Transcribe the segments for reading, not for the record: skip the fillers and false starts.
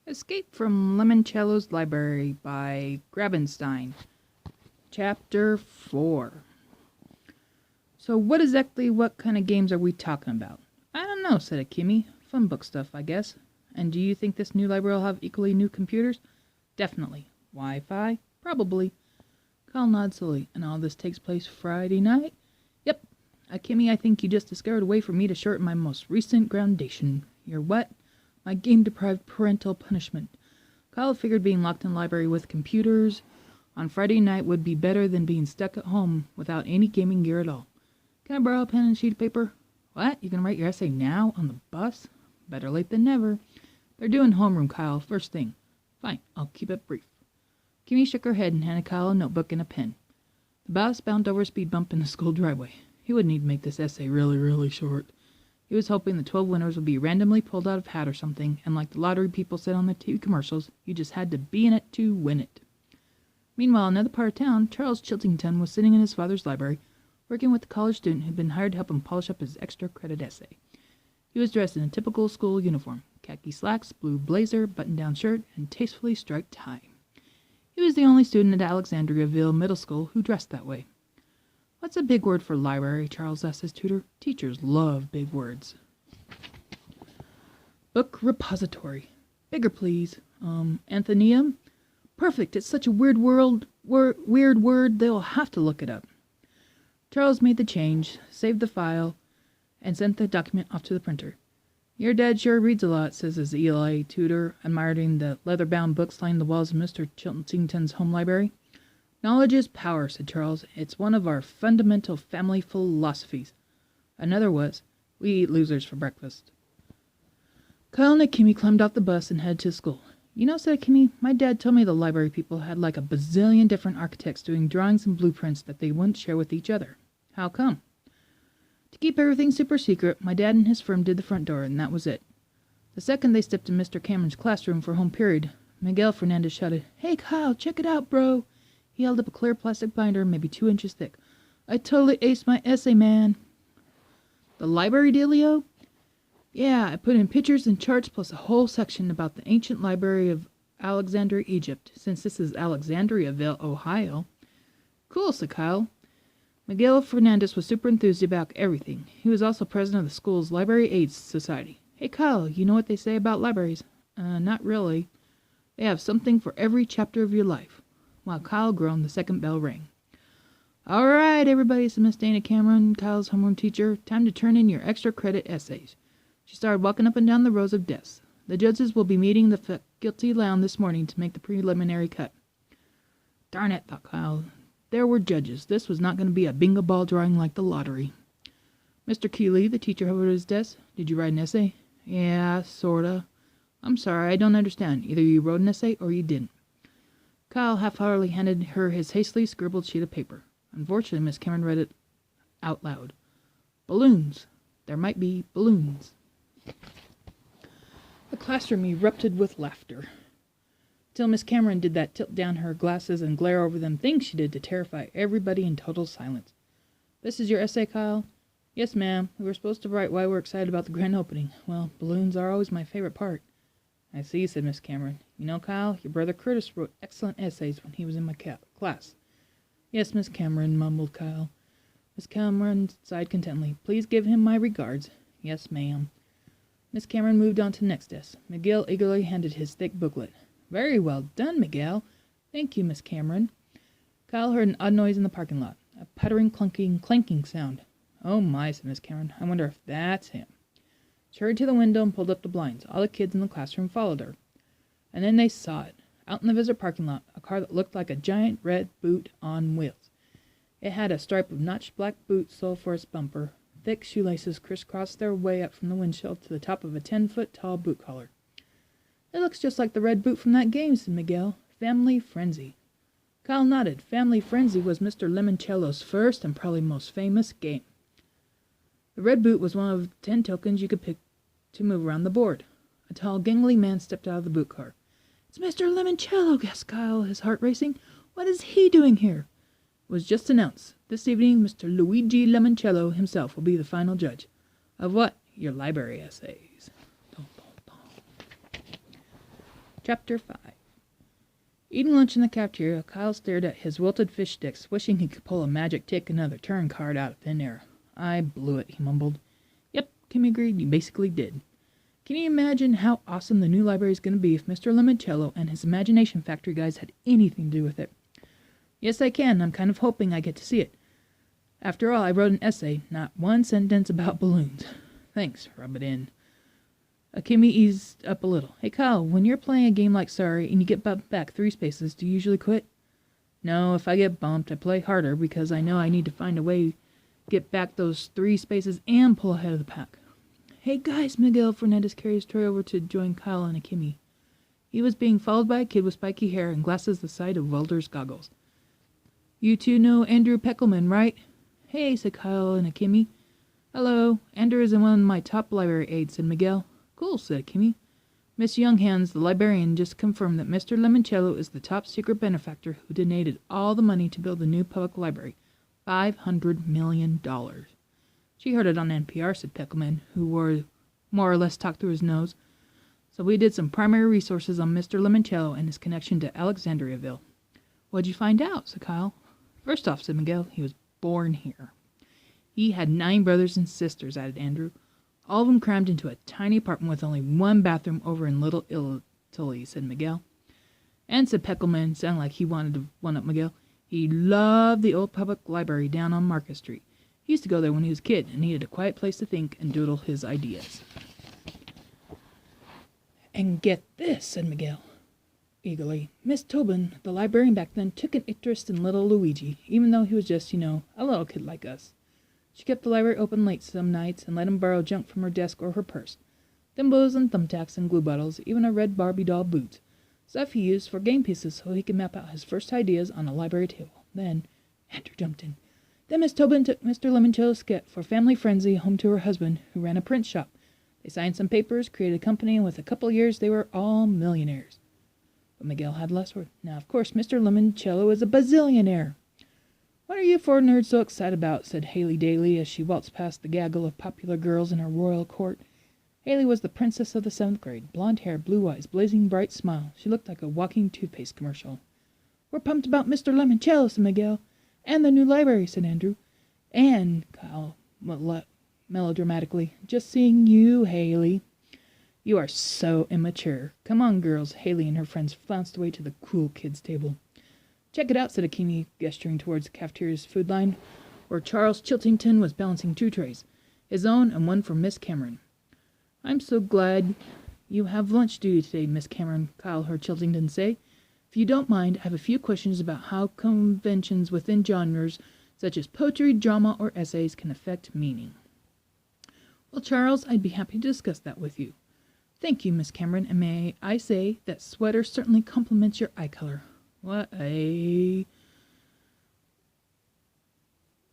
Escape from Lemoncello's Library by Grabenstein. Chapter 4. So what kind of games are we talking about? I don't know, said Akimi. Fun book stuff, I guess. And do you think this new library will have equally new computers? Definitely. Wi-Fi? Probably. Kyle nods slowly. And all this takes place Friday night? Yep. Akimi, I think you just discovered a way for me to shorten my most recent groundation. Your what? My game-deprived parental punishment. Kyle figured being locked in the library with computers on Friday night would be better than being stuck at home without any gaming gear at all. Can I borrow a pen and a sheet of paper? What? You can write your essay now on the bus? Better late than never. They're doing homeroom, Kyle, first thing. Fine, I'll keep it brief. Kimmy shook her head and handed Kyle a notebook and a pen. The bus bounced over a speed bump in the school driveway. He would need to make this essay really short. He was hoping the 12 winners would be randomly pulled out of a hat or something, and like the lottery people said on the TV commercials, you just had to be in it to win it. Meanwhile, in another part of town, Charles Chiltington was sitting in his father's library, working with a college student who'd been hired to help him polish up his extra credit essay. He was dressed in a typical school uniform, khaki slacks, blue blazer, button-down shirt, and tastefully striped tie. He was the only student at Alexandriaville Middle School who dressed that way. What's a big word for library? Charles asked his tutor. Teachers love big words. Book repository. Bigger, please. Anthonium? Perfect. It's such a weird word, they'll have to look it up. Charles made the change, saved the file, and sent the document off to the printer. Your dad sure reads a lot, says his Eli tutor, admiring the leather-bound books lining the walls of Mr. Chiltington's home library. Knowledge is power, said Charles. It's one of our fundamental family philosophies. Another was, we eat losers for breakfast. Kyle and Akimi climbed off the bus and headed to school. You know, said Akimi, my dad told me the library people had like a bazillion different architects doing drawings and blueprints that they wouldn't share with each other. How come? To keep everything super secret, my dad and his firm did the front door, and that was it. The second they stepped in Mr. Cameron's classroom for home period, Miguel Fernandez shouted, Hey, Kyle, check it out, bro. He held up a clear plastic binder, maybe 2 inches thick. I totally aced my essay, man. The library dealio? Yeah, I put in pictures and charts plus a whole section about the ancient library of Alexandria, Egypt, since this is Alexandriaville, Ohio. Cool, said Kyle. Miguel Fernandez was super enthused about everything. He was also president of the school's Library Aids Society. Hey, Kyle, you know what they say about libraries? Not really. They have something for every chapter of your life. While Kyle groaned, the second bell rang. All right, everybody, said Miss Dana Cameron, Kyle's homeroom teacher. Time to turn in your extra credit essays. She started walking up and down the rows of desks. The judges will be meeting the faculty lounge this morning to make the preliminary cut. Darn it, thought Kyle. There were judges. This was not going to be a bingo ball drawing like the lottery. Mr. Keeley, the teacher, hovered at his desk. Did you write an essay? Yeah, sorta. I'm sorry, I don't understand. Either you wrote an essay or you didn't. Kyle half-heartedly handed her his hastily scribbled sheet of paper. Unfortunately, Miss Cameron read it out loud. Balloons. There might be balloons. The classroom erupted with laughter. Till Miss Cameron did that tilt down her glasses and glare over them thing she did to terrify everybody in total silence. This is your essay, Kyle? Yes, ma'am. We were supposed to write why we're excited about the grand opening. Well, balloons are always my favorite part. I see, said Miss Cameron. You know, Kyle, your brother Curtis wrote excellent essays when he was in my class. Yes, Miss Cameron, mumbled Kyle. Miss Cameron sighed contentedly. Please give him my regards. Yes, ma'am. Miss Cameron moved on to the next desk. Miguel eagerly handed his thick booklet. Very well done, Miguel. Thank you, Miss Cameron. Kyle heard an odd noise in the parking lot. A pattering, clunking, clanking sound. Oh my, said Miss Cameron. I wonder if that's him. She hurried to the window and pulled up the blinds. All the kids in the classroom followed her. And then they saw it. Out in the visitor parking lot, a car that looked like a giant red boot on wheels. It had a stripe of notched black boot sole for its bumper. Thick shoelaces crisscrossed their way up from the windshield to the top of a 10-foot-tall boot collar. It looks just like the red boot from that game, said Miguel. Family Frenzy. Kyle nodded. Family Frenzy was Mr. Lemoncello's first and probably most famous game. The red boot was one of 10 tokens you could pick to move around the board. A tall, gangly man stepped out of the boot car. It's Mr. Lemoncello, gasped Kyle, his heart racing. What is he doing here? It was just announced. This evening, Mr. Luigi Lemoncello himself will be the final judge. Of what? Your library essays. Chapter 5. Eating lunch in the cafeteria, Kyle stared at his wilted fish sticks, wishing he could pull a magic take another turn card out of thin air. I blew it, he mumbled. Yep, Kim agreed, you basically did. Can you imagine how awesome the new library is going to be if Mr. Lemoncello and his Imagination Factory guys had anything to do with it? Yes, I can. I'm kind of hoping I get to see it. After all, I wrote an essay, not one sentence about balloons. Thanks, rub it in. Akemi eased up a little. Hey, Kyle, when you're playing a game like Sorry and you get bumped back 3 spaces, do you usually quit? No, if I get bumped, I play harder because I know I need to find a way to get back those 3 spaces and pull ahead of the pack. Hey, guys, Miguel Fernandez carried his tray over to join Kyle and Akemi. He was being followed by a kid with spiky hair and glasses the size of welder's goggles. You two know Andrew Peckelman, right? Hey, said Kyle and Akemi. Hello, Andrew is one of my top library aides, said Miguel. Cool, said Akemi. Miss Younghands, the librarian, just confirmed that Mr. Lemoncello is the top secret benefactor who donated all the money to build the new public library. $500 million. She heard it on NPR, said Peckelman, who wore more or less talked through his nose. So we did some primary resources on Mr. Lemoncello and his connection to Alexandriaville. What'd you find out, said Kyle. First off, said Miguel, he was born here. He had 9 brothers and sisters, added Andrew. All of them crammed into a tiny apartment with only 1 bathroom over in Little Italy, said Miguel. And, said Peckelman, sounding like he wanted to one-up Miguel, he loved the old public library down on Market Street. He used to go there when he was a kid and needed a quiet place to think and doodle his ideas. And get this, said Miguel eagerly. Miss Tobin, the librarian back then, took an interest in little Luigi, even though he was just, a little kid like us. She kept the library open late some nights and let him borrow junk from her desk or her purse. Thimbles and thumbtacks and glue bottles, even a red Barbie doll boot. Stuff he used for game pieces so he could map out his first ideas on a library table. Then, Andrew jumped in. Then Miss Tobin took Mr. Lemoncello's skit for Family Frenzy home to her husband, who ran a print shop. They signed some papers, created a company, and with a couple years they were all millionaires. But Miguel had less word. Now, of course, Mr. Lemoncello is a bazillionaire. What are you 4 nerds so excited about? Said Haley Daly as she waltzed past the gaggle of popular girls in her royal court. Haley was the princess of the 7th grade. Blonde hair, blue eyes, blazing bright smile. She looked like a walking toothpaste commercial. We're pumped about Mr. Lemoncello, said Miguel. And the new library, said Andrew. And, Kyle melodramatically, just seeing you, Haley. You are so immature. Come on, girls. Haley and her friends flounced away to the cool kids' table. Check it out, said Akemi, gesturing towards the cafeteria's food line, where Charles Chiltington was balancing 2 trays, his own and one for Miss Cameron. I'm so glad you have lunch duty today, Miss Cameron, Kyle heard Chiltington say. If you don't mind, I have a few questions about how conventions within genres such as poetry, drama, or essays can affect meaning. Well, Charles, I'd be happy to discuss that with you. Thank you, Miss Cameron, and may I say that sweater certainly complements your eye color. What a...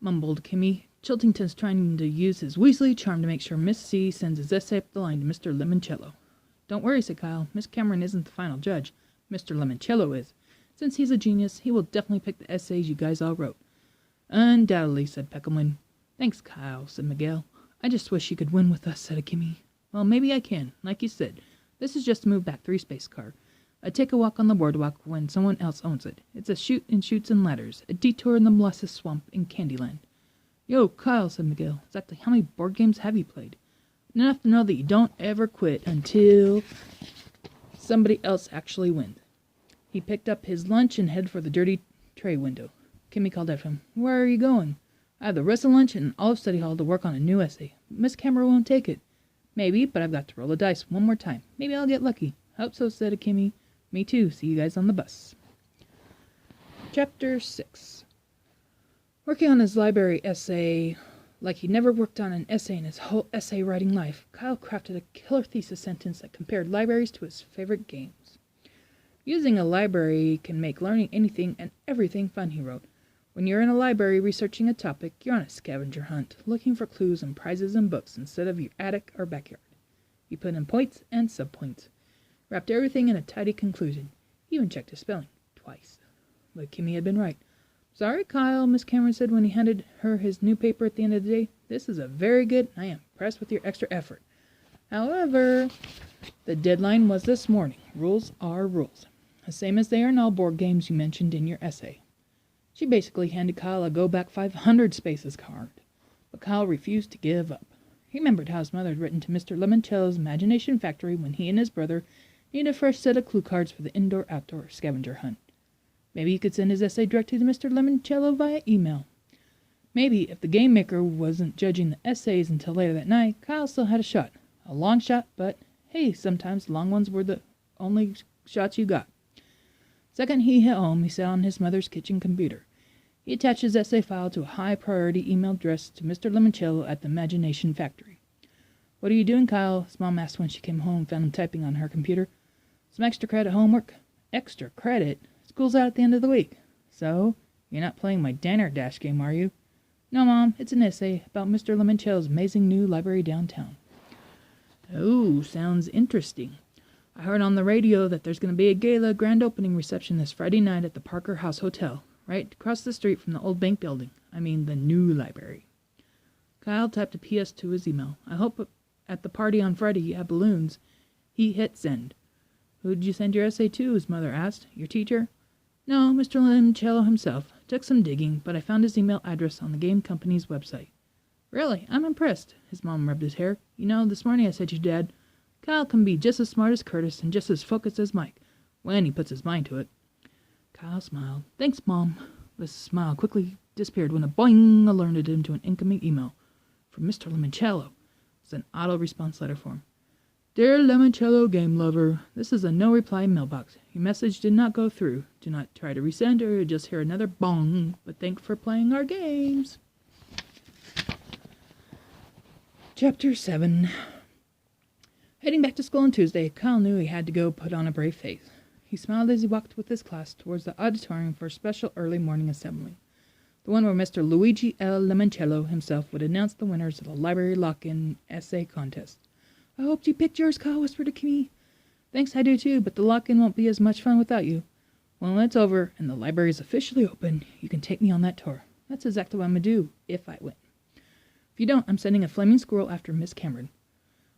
mumbled Kimmy. Chiltington's trying to use his Weasley charm to make sure Miss C sends his essay up the line to Mr. Lemoncello. Don't worry, said Kyle. Miss Cameron isn't the final judge. Mr. Lemoncello is. Since he's a genius, he will definitely pick the essays you guys all wrote. Undoubtedly, said Peckelman. Thanks, Kyle, said Miguel. I just wish you could win with us, said Kimmy. Well, maybe I can. Like you said, this is just a move back 3 space car. I take a walk on the boardwalk when someone else owns it. It's a shoot and shoots and ladders, a detour in the molasses swamp in Candyland. Yo, Kyle, said Miguel, exactly how many board games have you played? Enough to know that you don't ever quit until somebody else actually wins. He picked up his lunch and headed for the dirty tray window. Kimmy called after him. Where are you going? I have the rest of lunch and all of study hall to work on a new essay. Miss Cameron won't take it. Maybe, but I've got to roll the dice one more time. Maybe I'll get lucky. Hope so, said Kimmy. Me too. See you guys on the bus. Chapter 6. Working on his library essay like he'd never worked on an essay in his whole essay writing life, Kyle crafted a killer thesis sentence that compared libraries to his favorite games. Using a library can make learning anything and everything fun, he wrote. When you're in a library researching a topic, you're on a scavenger hunt, looking for clues and prizes in books instead of your attic or backyard. You put in points and subpoints. Wrapped everything in a tidy conclusion. Even checked his spelling, twice. But Kimmy had been right. Sorry, Kyle, Miss Cameron said when he handed her his new paper at the end of the day. This is a very good, and I am impressed with your extra effort. However, the deadline was this morning. Rules are rules. The same as they are in all board games you mentioned in your essay. She basically handed Kyle a go back 500 spaces card, but Kyle refused to give up. He remembered how his mother had written to Mr. Lemoncello's Imagination Factory when he and his brother needed a fresh set of clue cards for the indoor-outdoor scavenger hunt. Maybe he could send his essay directly to Mr. Lemoncello via email. Maybe if the game maker wasn't judging the essays until later that night, Kyle still had a shot. A long shot, but hey, sometimes long ones were the only shots you got. Second he hit home, he sat on his mother's kitchen computer. He attached his essay file to a high-priority email addressed to Mr. Lemoncello at the Imagination Factory. "What are you doing, Kyle?" his mom asked when she came home and found him typing on her computer. "Some extra credit homework." "Extra credit? School's out at the end of the week." "So? You're not playing my Danner Dash game, are you?" "No, Mom. It's an essay about Mr. Lemoncello's amazing new library downtown." "Oh, sounds interesting. I heard on the radio that there's going to be a gala grand opening reception this Friday night at the Parker House Hotel, right across the street from the old bank building. I mean, the new library." Kyle typed a PS to his email. "I hope at the party on Friday you have balloons." He hit send. "Who did you send your essay to?" his mother asked. "Your teacher?" "No, Mr. Lemoncello himself. Took some digging, but I found his email address on the game company's website." "Really? I'm impressed." His mom rubbed his hair. "You know, this morning I said to your dad, Kyle can be just as smart as Curtis and just as focused as Mike, when he puts his mind to it." Kyle smiled. "Thanks, Mom." This smile quickly disappeared when a boing alerted him to an incoming email from Mr. Lemoncello. It was an auto-response letter form. "Dear Lemoncello game lover, this is a no-reply mailbox. Your message did not go through. Do not try to resend or you'll just hear another bong, but thanks for playing our games." Chapter 7. Heading back to school on Tuesday, Kyle knew he had to go put on a brave face. He smiled as he walked with his class towards the auditorium for a special early morning assembly, the one where Mr. Luigi L. Lemoncello himself would announce the winners of the library lock-in essay contest. "I hoped you picked yours," Kyle whispered to Kimmy. "Thanks, I do too, but the lock-in won't be as much fun without you. When it's over and the library is officially open, you can take me on that tour. That's exactly what I'm going to do, if I win. If you don't, I'm sending a flaming squirrel after Miss Cameron."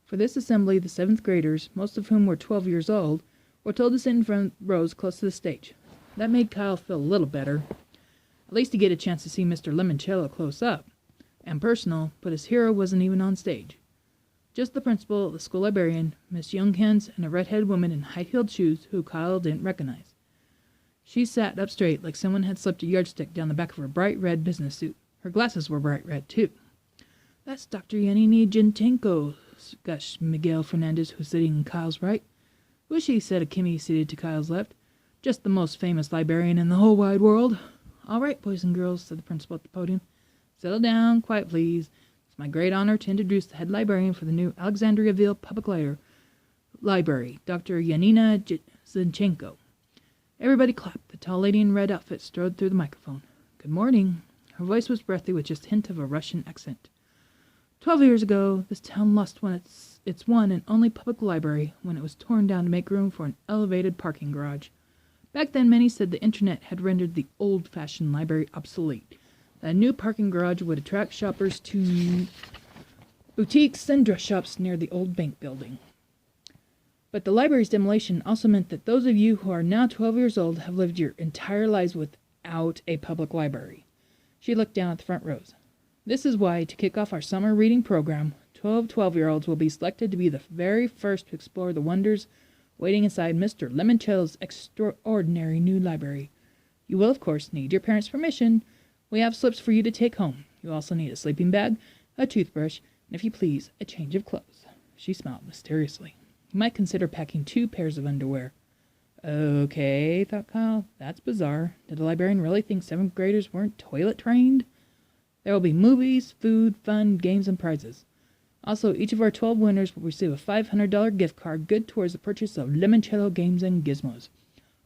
For this assembly, the 7th graders, most of whom were 12 years old, were told to sit in front rows close to the stage. That made Kyle feel a little better. At least he'd get a chance to see Mr. Lemoncello close up and personal, but his hero wasn't even on stage. Just the principal, the school librarian, Miss Younghands, and a red-headed woman in high-heeled shoes who Kyle didn't recognize. She sat up straight like someone had slipped a yardstick down the back of her bright red business suit. Her glasses were bright red, too. "That's Dr. Yanini Gentenko," gushed Miguel Fernandez, who was sitting in Kyle's right. "Who is she?" said a Kimmy seated to Kyle's left. "Just the most famous librarian in the whole wide world." "All right, boys and girls," said the principal at the podium. "Settle down, quiet please. It's my great honor to introduce the head librarian for the new Alexandriaville Public Library, Dr. Yanina Zinchenko." Everybody clapped. The tall lady in red outfit strode through the microphone. "Good morning." Her voice was breathy with just a hint of a Russian accent. 12 years ago, this town lost its one and only public library when it was torn down to make room for an elevated parking garage. Back then, many said the internet had rendered the old-fashioned library obsolete. That a new parking garage would attract shoppers to boutiques and dress shops near the old bank building. But the library's demolition also meant that those of you who are now 12 years old have lived your entire lives without a public library. She looked down at the front rows. This is why, to kick off our summer reading program, 12-12-year-olds will be selected to be the very first to explore the wonders waiting inside Mr. Lemoncello's extraordinary new library. You will, of course, need your parents' permission. We have slips for you to take home. You also need a sleeping bag, a toothbrush, and, if you please, a change of clothes. She smiled mysteriously. You might consider packing 2 pairs of underwear. Okay, thought Kyle. That's bizarre. Did the librarian really think 7th graders weren't toilet trained? There will be movies, food, fun, games, and prizes. Also, each of our 12 winners will receive a $500 gift card good towards the purchase of Lemoncello games and gizmos.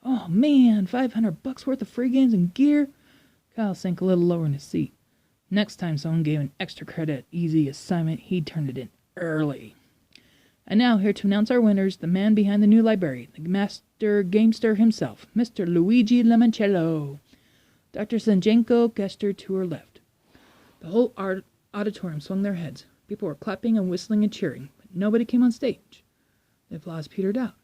Oh man, $500 worth of free games and gear? Kyle sank a little lower in his seat. Next time someone gave an extra credit easy assignment, he'd turn it in early. And now, here to announce our winners, the man behind the new library, the master gamester himself, Mr. Luigi Lemoncello. Dr. Zinchenko gestured to her left. The whole auditorium swung their heads. People were clapping and whistling and cheering, but nobody came on stage. The applause petered out.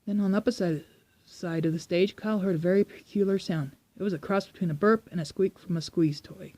Then on the opposite side of the stage, Kyle heard a very peculiar sound. It was a cross between a burp and a squeak from a squeeze toy.